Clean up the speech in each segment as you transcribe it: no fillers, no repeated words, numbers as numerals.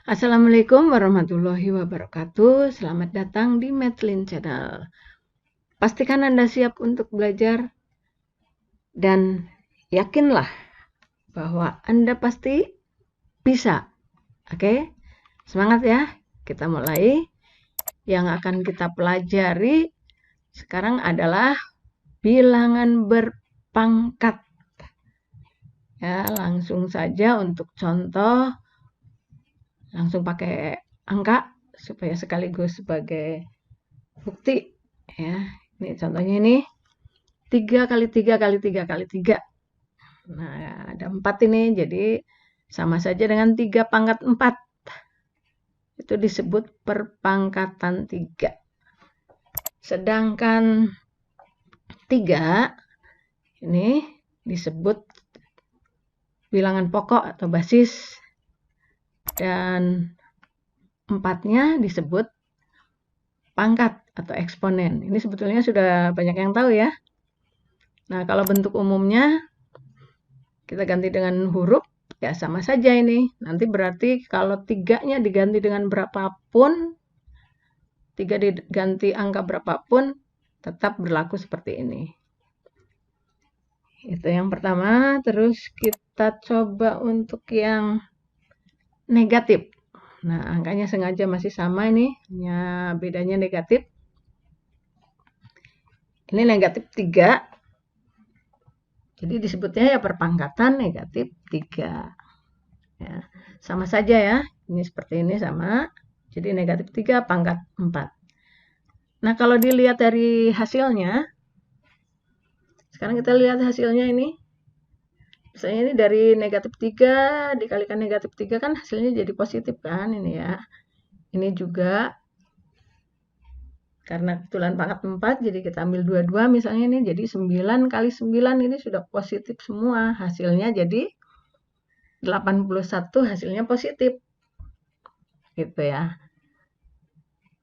Assalamualaikum warahmatullahi wabarakatuh. Selamat datang di Mathline Channel. Pastikan Anda siap untuk belajar dan yakinlah bahwa Anda pasti bisa. Oke? Semangat ya. Kita mulai. Yang akan kita pelajari sekarang adalah bilangan berpangkat. Ya, langsung saja untuk contoh. Langsung pakai angka supaya sekaligus sebagai bukti ya. Ini contohnya ini 3 kali 3 kali 3 kali 3. Nah, ada 4 ini, jadi sama saja dengan 3 pangkat 4. Itu disebut perpangkatan 3. Sedangkan 3 ini disebut bilangan pokok atau basis. Dan 4-nya disebut pangkat atau eksponen. Ini sebetulnya sudah banyak yang tahu ya. Nah, kalau bentuk umumnya kita ganti dengan huruf, ya sama saja ini. Nanti berarti kalau 3-nya diganti dengan berapapun, 3 diganti angka berapapun, tetap berlaku seperti ini. Itu yang pertama. Terus kita coba untuk yang negatif. Nah, angkanya sengaja masih sama ini, hanya bedanya negatif. Ini negatif 3. Jadi disebutnya ya perpangkatan negatif 3. Ya, sama saja ya. Ini seperti ini sama. Jadi negatif 3 pangkat 4. Nah, kalau dilihat dari hasilnya, sekarang kita lihat hasilnya ini. Misalnya ini dari negatif 3 dikalikan negatif 3 kan hasilnya jadi positif kan ini ya. Ini juga karena kebetulan pangkat 4, jadi kita ambil 22 misalnya ini, jadi 9 kali 9 ini sudah positif semua. Hasilnya jadi 81 hasilnya positif. Gitu ya.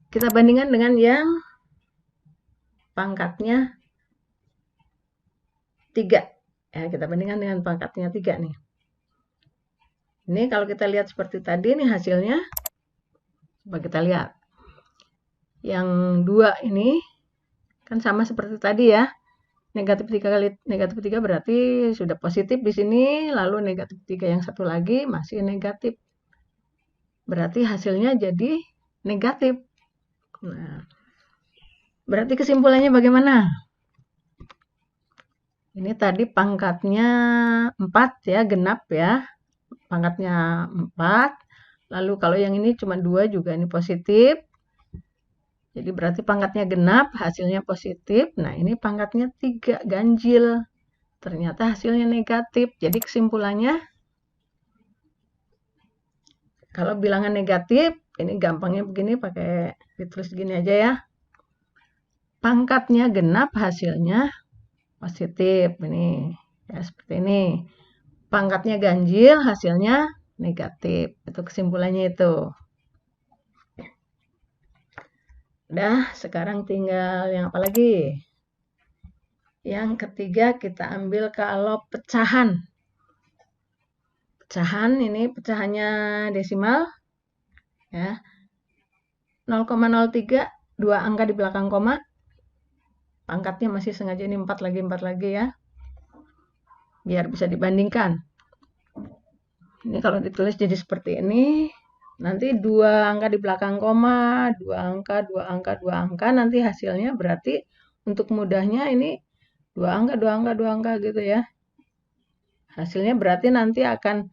Kita bandingkan dengan yang pangkatnya 3. Ya, kita bandingkan dengan pangkatnya 3 nih. Ini kalau kita lihat seperti tadi nih hasilnya. Coba kita lihat. Yang 2 ini kan sama seperti tadi ya. Negatif 3 kali negatif 3 berarti sudah positif di sini, lalu negatif 3 yang satu lagi masih negatif. Berarti hasilnya jadi negatif. Nah, berarti kesimpulannya bagaimana? Ini tadi pangkatnya 4 ya, genap ya. Pangkatnya 4. Lalu kalau yang ini cuma 2 juga ini positif. Jadi berarti pangkatnya genap, hasilnya positif. Nah, ini pangkatnya 3, ganjil. Ternyata hasilnya negatif. Jadi kesimpulannya, kalau bilangan negatif, ini gampangnya begini, pakai ditulis gini aja ya. Pangkatnya genap, hasilnya positif. Ini ya seperti ini. Pangkatnya ganjil, hasilnya negatif. Itu kesimpulannya itu. Udah, sekarang tinggal yang apa lagi? Yang ketiga kita ambil kalau pecahan. Pecahan ini pecahannya desimal ya. 0,03, 2 angka di belakang koma. Pangkatnya masih sengaja ini 4 lagi ya. Biar bisa dibandingkan. Ini kalau ditulis jadi seperti ini, nanti 2 angka di belakang koma, 2 angka, 2 angka, 2 angka, nanti hasilnya berarti untuk mudahnya ini 2 angka, 2 angka, 2 angka gitu ya. Hasilnya berarti nanti akan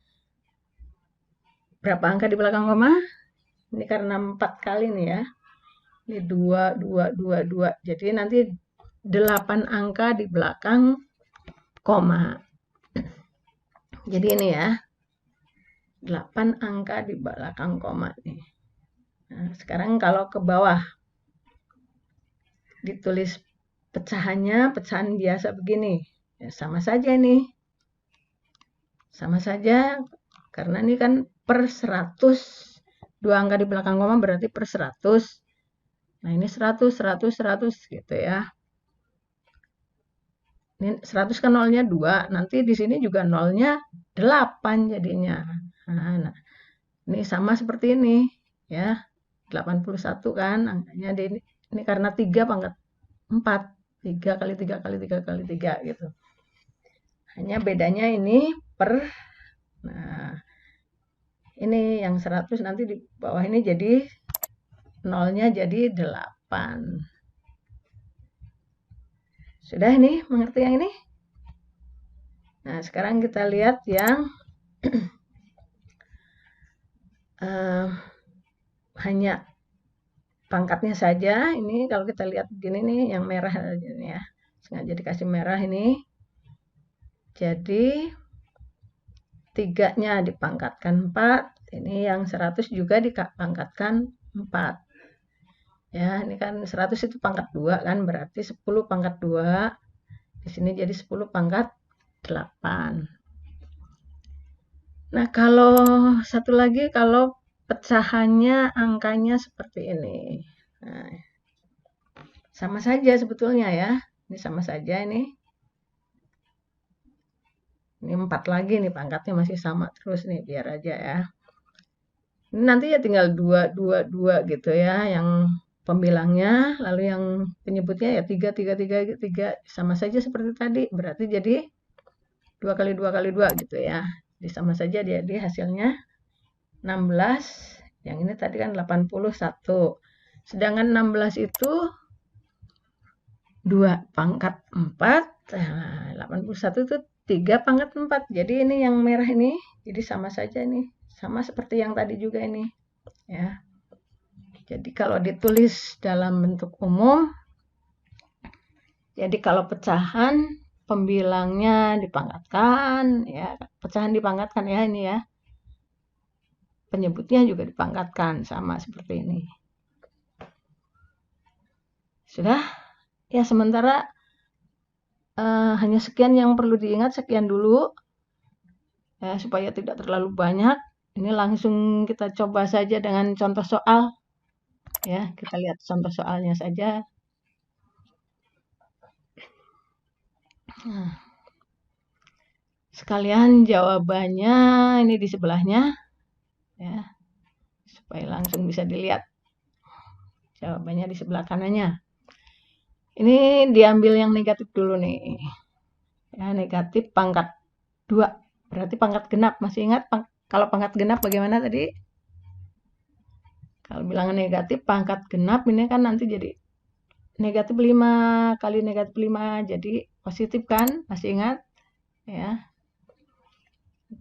berapa angka di belakang koma? Ini karena 4 kali nih ya. Ini 2, 2, 2, 2. Jadi nanti 8 angka di belakang koma. Jadi ini ya. 8 angka di belakang koma nih. Nah, sekarang kalau ke bawah ditulis pecahannya, pecahan biasa begini. Ya, sama saja ini. Sama saja karena ini kan per 100. 2 angka di belakang koma berarti per 100. Nah, ini 100, 100, 100 gitu ya. Ini 100 kan nolnya 2. Nanti di sini juga nolnya 8 jadinya. Nah, Ini sama seperti ini, ya. 81 kan angkanya ini karena 3 pangkat 4. 3 kali 3 kali 3 kali 3 gitu. Hanya bedanya ini per, nah ini yang 100 nanti di bawah ini jadi nolnya jadi 8. Sudah ini mengerti yang ini? Nah, sekarang kita lihat yang hanya pangkatnya saja. Ini kalau kita lihat begini nih, yang merah ya. Sengaja dikasih merah ini. Jadi 3-nya dipangkatkan 4. Ini yang 100 juga dipangkatkan 4. Ya, ini kan 100 itu pangkat 2 kan, berarti 10 pangkat 2. Di sini jadi 10 pangkat 8. Nah, kalau satu lagi, kalau pecahannya angkanya seperti ini. Nah, sama saja sebetulnya ya. Ini sama saja ini. Ini 4 lagi nih, pangkatnya masih sama terus nih, biar aja ya. Ini nanti ya tinggal 2, 2, 2 gitu ya, yang pembilangnya, lalu yang penyebutnya ya 3, 3, 3, 3, sama saja seperti tadi, berarti jadi 2 kali 2 kali 2 gitu ya. Jadi sama saja dia hasilnya 16, yang ini tadi kan 81. Sedangkan 16 itu 2 pangkat 4, 81 itu 3 pangkat 4. Jadi ini yang merah ini, jadi sama saja ini. Sama seperti yang tadi juga ini. Ya. Jadi kalau ditulis dalam bentuk umum, jadi kalau pecahan pembilangnya dipangkatkan, ya pecahan dipangkatkan ya ini ya. Penyebutnya juga dipangkatkan, sama seperti ini. Sudah? Ya sementara hanya sekian yang perlu diingat, sekian dulu. Ya, supaya tidak terlalu banyak. Ini langsung kita coba saja dengan contoh soal. Ya, kita lihat contoh soalnya saja. Nah, sekalian jawabannya ini di sebelahnya, ya, supaya langsung bisa dilihat jawabannya di sebelah kanannya. Ini diambil yang negatif dulu nih. Ya, negatif pangkat 2. Berarti pangkat genap. Masih ingat kalau pangkat genap bagaimana tadi? Kalau bilangan negatif pangkat genap ini kan nanti jadi negatif 5 kali negatif 5. Jadi positif kan? Masih ingat? Ya.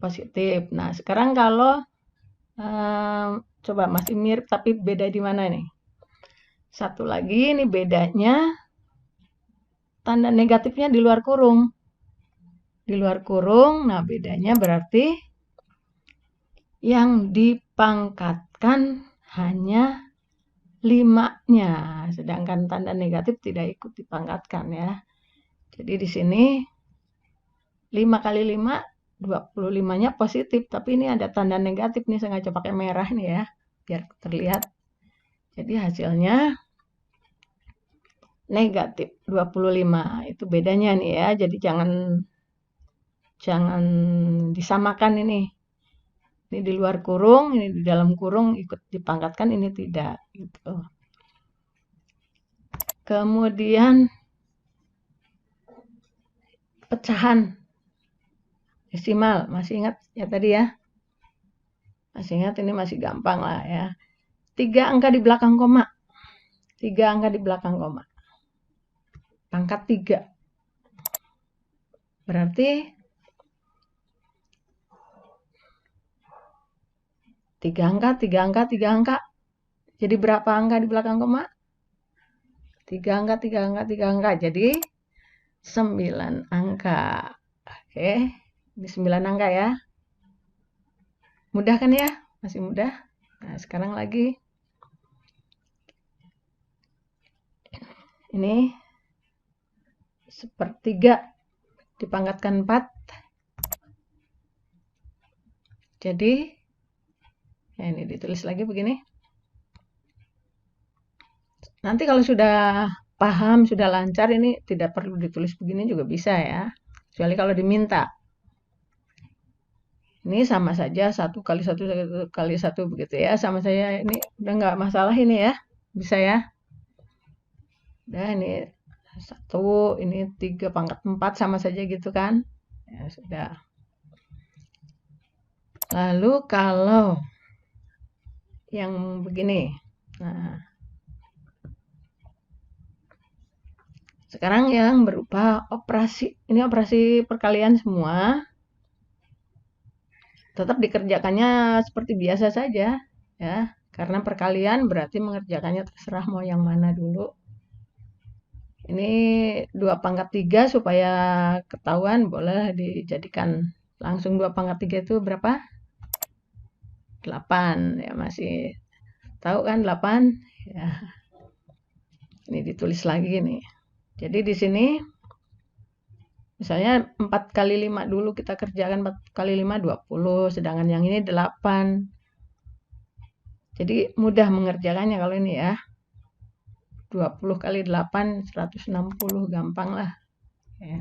Positif. Nah, sekarang kalau coba masih mirip tapi beda di mana nih? Satu lagi ini bedanya tanda negatifnya di luar kurung. Di luar kurung, nah bedanya berarti yang dipangkatkan hanya 5-nya, sedangkan tanda negatif tidak ikut dipangkatkan ya. Jadi di sini 5 kali 5, 25-nya positif, tapi ini ada tanda negatif nih, sengaja pakai merah nih ya, biar terlihat. Jadi hasilnya negatif 25, itu bedanya nih ya, jadi jangan disamakan ini. Ini di luar kurung, ini di dalam kurung ikut dipangkatkan, ini tidak gitu. Kemudian pecahan desimal, masih ingat ya tadi ya? Masih ingat, ini masih gampang lah ya. 3 angka di belakang koma. 3 angka di belakang koma. Pangkat 3. Berarti 3 angka, 3 angka, 3 angka. Jadi berapa angka di belakang koma? 3 angka, 3 angka, 3 angka. Jadi 9 angka. Oke, ini 9 angka ya. Mudah kan ya? Masih mudah. Nah, sekarang lagi. Ini 1/3 dipangkatkan 4. Jadi, ya ini ditulis lagi begini. Nanti kalau sudah paham, sudah lancar, ini tidak perlu ditulis begini juga bisa ya. Kecuali kalau diminta. Ini sama saja 1 kali 1 kali 1 begitu ya. Sama saya ini udah nggak masalah ini ya. Bisa ya. Udah ini 1, ini 3 pangkat 4 sama saja gitu kan. Ya sudah. Lalu kalau yang begini. Nah, sekarang yang berupa operasi. Ini operasi perkalian semua. Tetap dikerjakannya seperti biasa saja ya. Karena perkalian berarti mengerjakannya terserah mau yang mana dulu. Ini 2 pangkat 3 supaya ketahuan boleh dijadikan langsung 2 pangkat 3 itu berapa? 8 ya, masih tahu kan 8 ya. Ini ditulis lagi nih. Jadi di sini misalnya 4 kali 5 dulu kita kerjakan, 4 kali 5 20, sedangkan yang ini 8. Jadi mudah mengerjakannya kalau ini ya. 20 kali 8 160, gampang lah ya.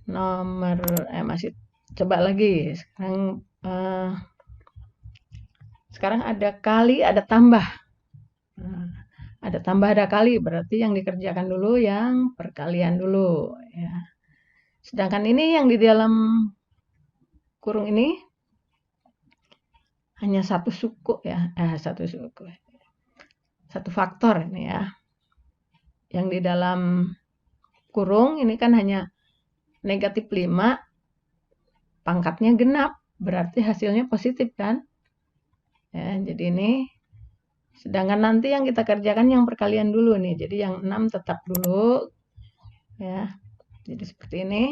Nomor masih coba lagi. Sekarang ada kali, ada tambah. Ada tambah, ada kali, berarti yang dikerjakan dulu yang perkalian dulu ya. Sedangkan ini yang di dalam kurung ini hanya satu suku ya, satu faktor ini ya. Yang di dalam kurung ini kan hanya negatif 5, pangkatnya genap, berarti hasilnya positif kan ya. Jadi ini, sedangkan nanti yang kita kerjakan yang perkalian dulu nih, jadi yang 6 tetap dulu ya. Jadi seperti ini.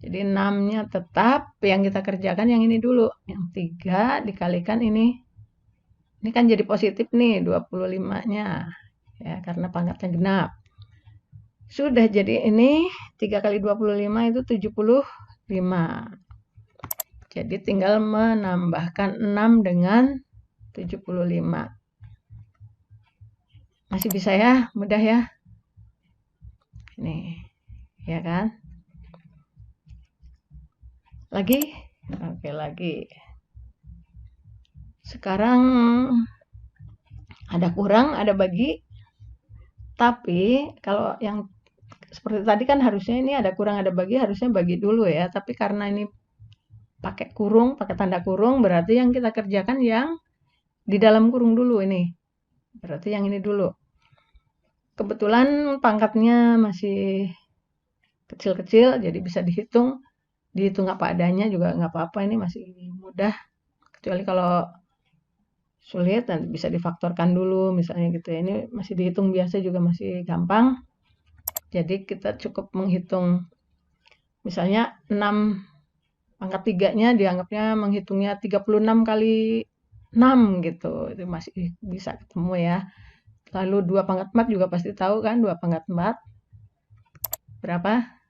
Jadi 6-nya tetap, yang kita kerjakan yang ini dulu. Yang 3 dikalikan ini. Ini kan jadi positif nih 25-nya. Ya, karena pangkatnya genap. Sudah jadi ini 3 kali 25 itu 75. Jadi tinggal menambahkan 6 dengan 75. Masih bisa ya, mudah ya. Ini, ya kan? Lagi? Oke, lagi. Sekarang ada kurang, ada bagi. Tapi kalau yang seperti tadi kan harusnya ini ada kurang, ada bagi, harusnya bagi dulu ya. Tapi karena ini pakai kurung, pakai tanda kurung, berarti yang kita kerjakan yang di dalam kurung dulu ini. Berarti yang ini dulu. Kebetulan pangkatnya masih kecil-kecil, jadi bisa dihitung. Dihitung apa adanya juga nggak apa-apa, ini masih mudah. Kecuali kalau sulit nanti bisa difaktorkan dulu misalnya gitu ya. Ini masih dihitung biasa juga masih gampang. Jadi kita cukup menghitung misalnya 6 pangkat 3-nya dianggapnya menghitungnya 36 kali 6 gitu. Itu masih bisa ketemu ya. Lalu 2 pangkat 4 juga pasti tahu kan, 2 pangkat 4 berapa?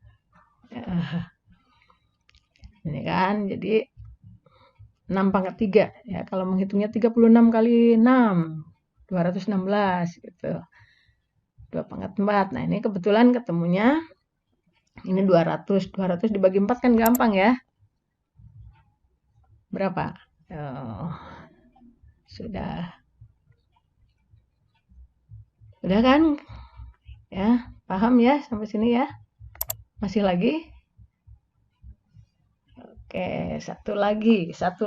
Ini kan, jadi 6 pangkat 3 ya. Kalau menghitungnya 36 kali 6 216 gitu. 2 pangkat 4. Nah, ini kebetulan ketemunya ini 200. 200 dibagi 4 kan gampang ya. Berapa? Oh, sudah. Udah kan? Ya, paham ya sampai sini ya? Masih lagi? Oke, satu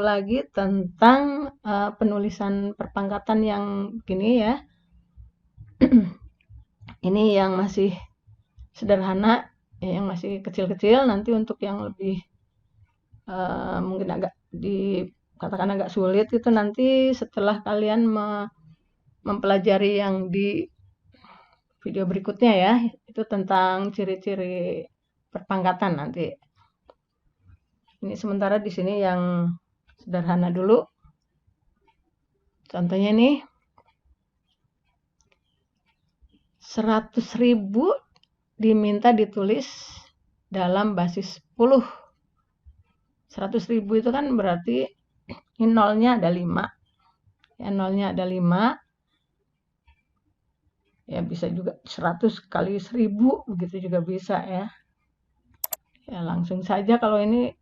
lagi tentang penulisan perpangkatan yang gini ya. Ini yang masih sederhana, ya, yang masih kecil-kecil. Nanti untuk yang lebih mungkin agak dikatakan agak sulit itu nanti setelah kalian mempelajari yang di video berikutnya ya. Itu tentang ciri-ciri perpangkatan nanti. Ini sementara di sini yang sederhana dulu. Contohnya nih, 100.000 diminta ditulis dalam basis 10. 100.000 itu kan berarti ini nolnya ada 5. Ya, nolnya ada 5. Ya, bisa juga 100 kali 1000, begitu juga bisa ya. Ya, langsung saja kalau ini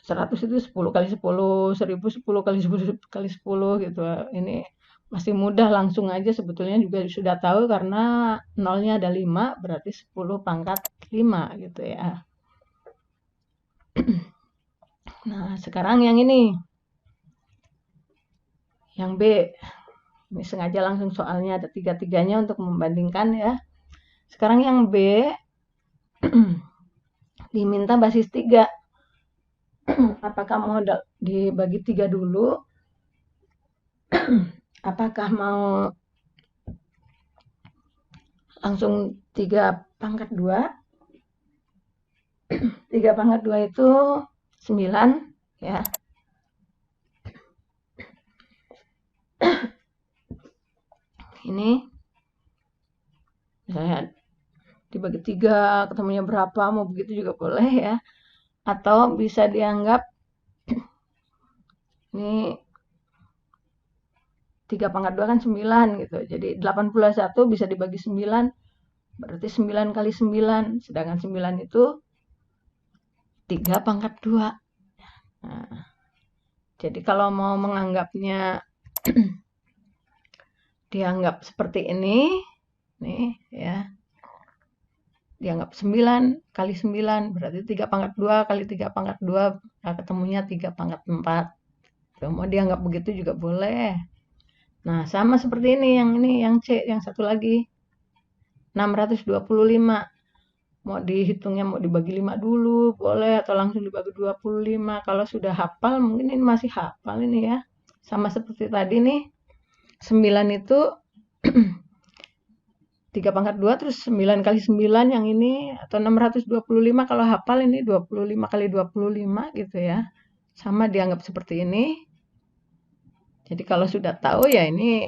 100 itu 10 kali 10, 1000 10 kali 10 kali 10 gitu. Ini masih mudah, langsung aja sebetulnya juga sudah tahu karena nolnya ada 5, berarti 10 pangkat 5 gitu ya. Nah, sekarang yang ini. Yang B. Ini sengaja langsung soalnya ada tiga-tiganya untuk membandingkan ya. Sekarang yang B diminta basis 3. Apakah mau dibagi 3 dulu? Apakah mau langsung 3 pangkat 2? 3 pangkat 2 itu 9 ya. Ini misalnya dibagi 3, ketemunya berapa, mau begitu juga boleh ya. Atau bisa dianggap ini 3 pangkat 2 kan 9 gitu. Jadi 81 bisa dibagi 9, berarti 9 kali 9. Sedangkan 9 itu 3 pangkat 2. Nah, jadi kalau mau menganggapnya dianggap seperti ini, nih ya. Dianggap 9 kali 9, berarti 3 pangkat 2 kali 3 pangkat 2, nah ketemunya 3 pangkat 4. Tuh, mau dianggap begitu juga boleh. Nah, sama seperti ini, yang C, yang satu lagi. 625. Mau dihitungnya mau dibagi 5 dulu, boleh, atau langsung dibagi 25. Kalau sudah hafal, mungkin ini masih hafal ini ya. Sama seperti tadi nih, 9 itu 3 pangkat 2 terus 9 kali 9 yang ini, atau 625 kalau hafal ini 25 kali 25 gitu ya. Sama dianggap seperti ini. Jadi kalau sudah tahu ya ini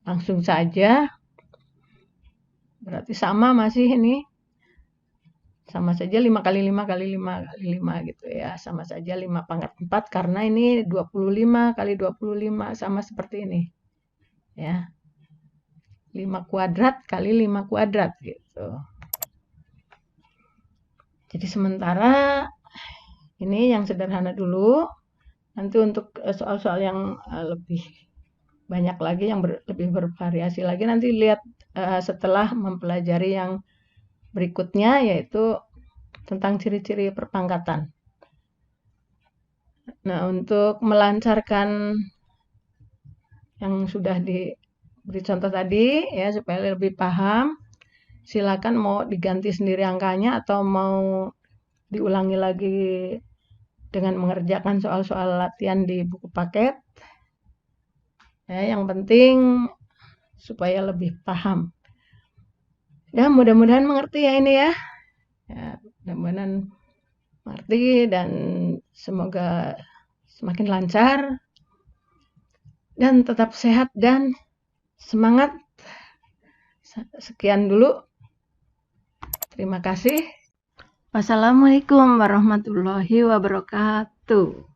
langsung saja. Berarti sama masih ini. Sama saja 5 kali 5 kali 5 kali 5 gitu ya. Sama saja 5 pangkat 4 karena ini 25 kali 25 sama seperti ini. Ya. 5 kuadrat kali 5 kuadrat gitu. Jadi sementara ini yang sederhana dulu. Nanti untuk soal-soal yang lebih banyak lagi, yang lebih bervariasi lagi, nanti lihat setelah mempelajari yang berikutnya, yaitu tentang ciri-ciri perpangkatan. Nah, untuk melancarkan yang sudah diberi contoh tadi, ya supaya lebih paham, silakan mau diganti sendiri angkanya atau mau diulangi lagi dengan mengerjakan soal-soal latihan di buku paket. Ya, yang penting supaya lebih paham. Ya, mudah-mudahan mengerti ya ini ya. Ya, mudah-mudahan mengerti dan semoga semakin lancar dan tetap sehat dan semangat. Sekian dulu. Terima kasih. Wassalamualaikum warahmatullahi wabarakatuh.